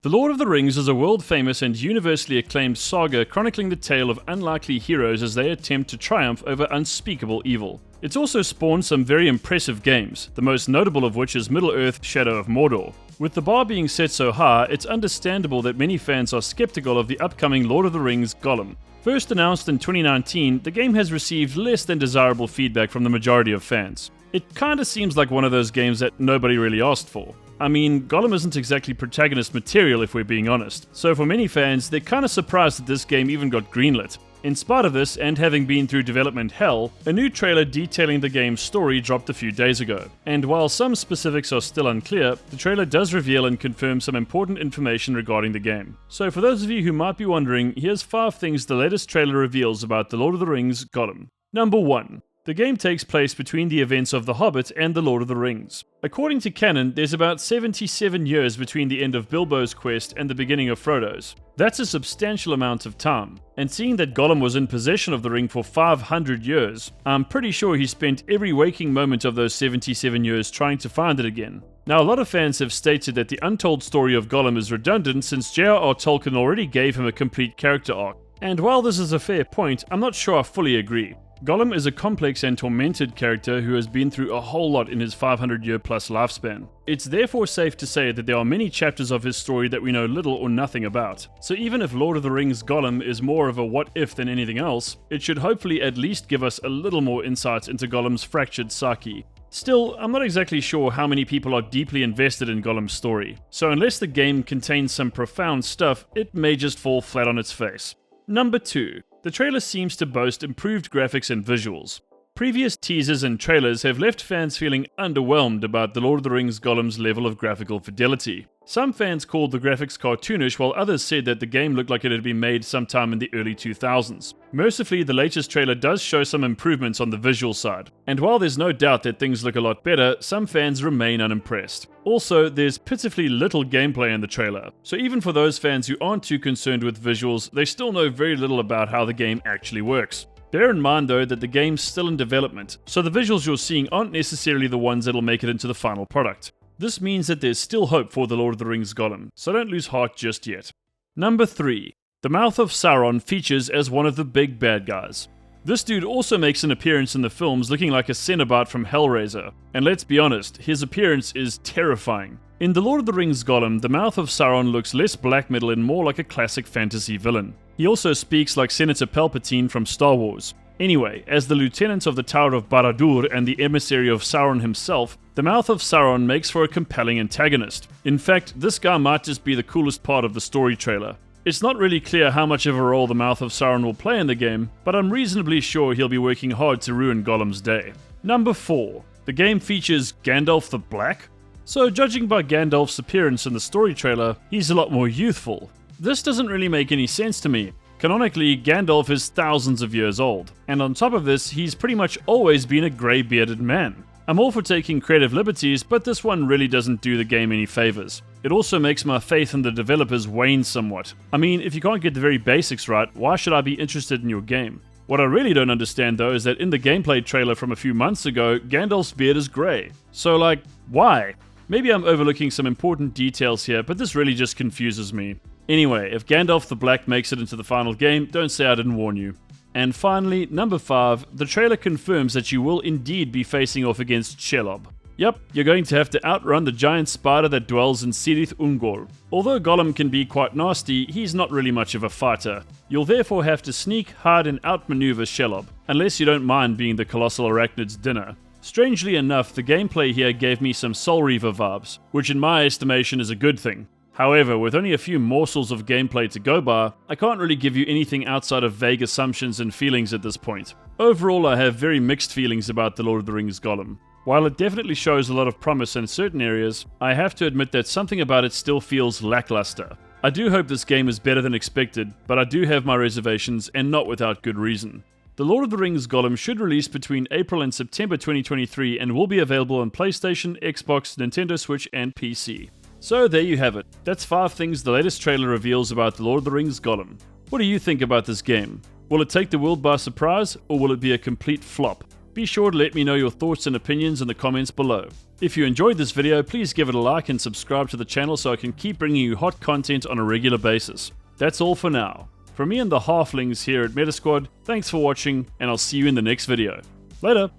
The Lord of the Rings is a world-famous and universally acclaimed saga chronicling the tale of unlikely heroes as they attempt to triumph over unspeakable evil. It's also spawned some very impressive games, the most notable of which is Middle-earth: Shadow of Mordor. With the bar being set so high, it's understandable that many fans are skeptical of the upcoming Lord of the Rings Gollum. First announced in 2019, the game has received less than desirable feedback from the majority of fans. It kinda seems like one of those games that nobody really asked for. I mean, Gollum isn't exactly protagonist material if we're being honest, so for many fans, they're kinda surprised that this game even got greenlit. In spite of this, and having been through development hell, a new trailer detailing the game's story dropped a few days ago. And while some specifics are still unclear, the trailer does reveal and confirm some important information regarding the game. So for those of you who might be wondering, here's 5 things the latest trailer reveals about The Lord of the Rings Gollum. Number 1. The game takes place between the events of The Hobbit and The Lord of the Rings. According to canon, there's about 77 years between the end of Bilbo's quest and the beginning of Frodo's. That's a substantial amount of time. And seeing that Gollum was in possession of the ring for 500 years, I'm pretty sure he spent every waking moment of those 77 years trying to find it again. Now, a lot of fans have stated that the untold story of Gollum is redundant since J.R.R. Tolkien already gave him a complete character arc. And while this is a fair point, I'm not sure I fully agree. Gollum is a complex and tormented character who has been through a whole lot in his 500-year-plus lifespan. It's therefore safe to say that there are many chapters of his story that we know little or nothing about. So even if Lord of the Rings Gollum is more of a what-if than anything else, it should hopefully at least give us a little more insight into Gollum's fractured psyche. Still, I'm not exactly sure how many people are deeply invested in Gollum's story, so unless the game contains some profound stuff, it may just fall flat on its face. Number 2. The trailer seems to boast improved graphics and visuals. Previous teasers and trailers have left fans feeling underwhelmed about The Lord of the Rings Gollum's level of graphical fidelity. Some fans called the graphics cartoonish, while others said that the game looked like it had been made sometime in the early 2000s. Mercifully, the latest trailer does show some improvements on the visual side, and while there's no doubt that things look a lot better, some fans remain unimpressed. Also, there's pitifully little gameplay in the trailer, so even for those fans who aren't too concerned with visuals, they still know very little about how the game actually works. Bear in mind though that the game's still in development, so the visuals you're seeing aren't necessarily the ones that'll make it into the final product. This means that there's still hope for The Lord of the Rings Gollum, so don't lose heart just yet. Number 3. The Mouth of Sauron features as one of the big bad guys. This dude also makes an appearance in the films looking like a Cenobite from Hellraiser, and let's be honest, his appearance is terrifying. In The Lord of the Rings Gollum, the Mouth of Sauron looks less black metal and more like a classic fantasy villain. He also speaks like Senator Palpatine from Star Wars. Anyway, as the lieutenant of the Tower of Barad-dûr and the emissary of Sauron himself, the Mouth of Sauron makes for a compelling antagonist. In fact, this guy might just be the coolest part of the story trailer. It's not really clear how much of a role the Mouth of Sauron will play in the game, but I'm reasonably sure he'll be working hard to ruin Gollum's day. Number 4. The game features Gandalf the Black. So judging by Gandalf's appearance in the story trailer, he's a lot more youthful. This doesn't really make any sense to me. Canonically, Gandalf is thousands of years old, and on top of this, he's pretty much always been a grey-bearded man. I'm all for taking creative liberties, but this one really doesn't do the game any favors. It also makes my faith in the developers wane somewhat. I mean, if you can't get the very basics right, why should I be interested in your game? What I really don't understand though is that in the gameplay trailer from a few months ago, Gandalf's beard is grey. So like, why? Maybe I'm overlooking some important details here, but this really just confuses me. Anyway, if Gandalf the Black makes it into the final game, don't say I didn't warn you. And finally, number 5, the trailer confirms that you will indeed be facing off against Chillop. Yep, you're going to have to outrun the giant spider that dwells in Cirith Ungol. Although Gollum can be quite nasty, he's not really much of a fighter. You'll therefore have to sneak, hide and outmaneuver Chillop, unless you don't mind being the colossal arachnid's dinner. Strangely enough, the gameplay here gave me some Soul Reaver vibes, which in my estimation is a good thing. However, with only a few morsels of gameplay to go by, I can't really give you anything outside of vague assumptions and feelings at this point. Overall, I have very mixed feelings about The Lord of the Rings Gollum. While it definitely shows a lot of promise in certain areas, I have to admit that something about it still feels lackluster. I do hope this game is better than expected, but I do have my reservations, and not without good reason. The Lord of the Rings Gollum should release between April and September 2023 and will be available on PlayStation, Xbox, Nintendo Switch and PC. So there you have it. That's 5 things the latest trailer reveals about The Lord of the Rings Gollum. What do you think about this game? Will it take the world by surprise, or will it be a complete flop? Be sure to let me know your thoughts and opinions in the comments below. If you enjoyed this video, please give it a like and subscribe to the channel so I can keep bringing you hot content on a regular basis. That's all for now. From me and the halflings here at Metasquad, thanks for watching, and I'll see you in the next video. Later!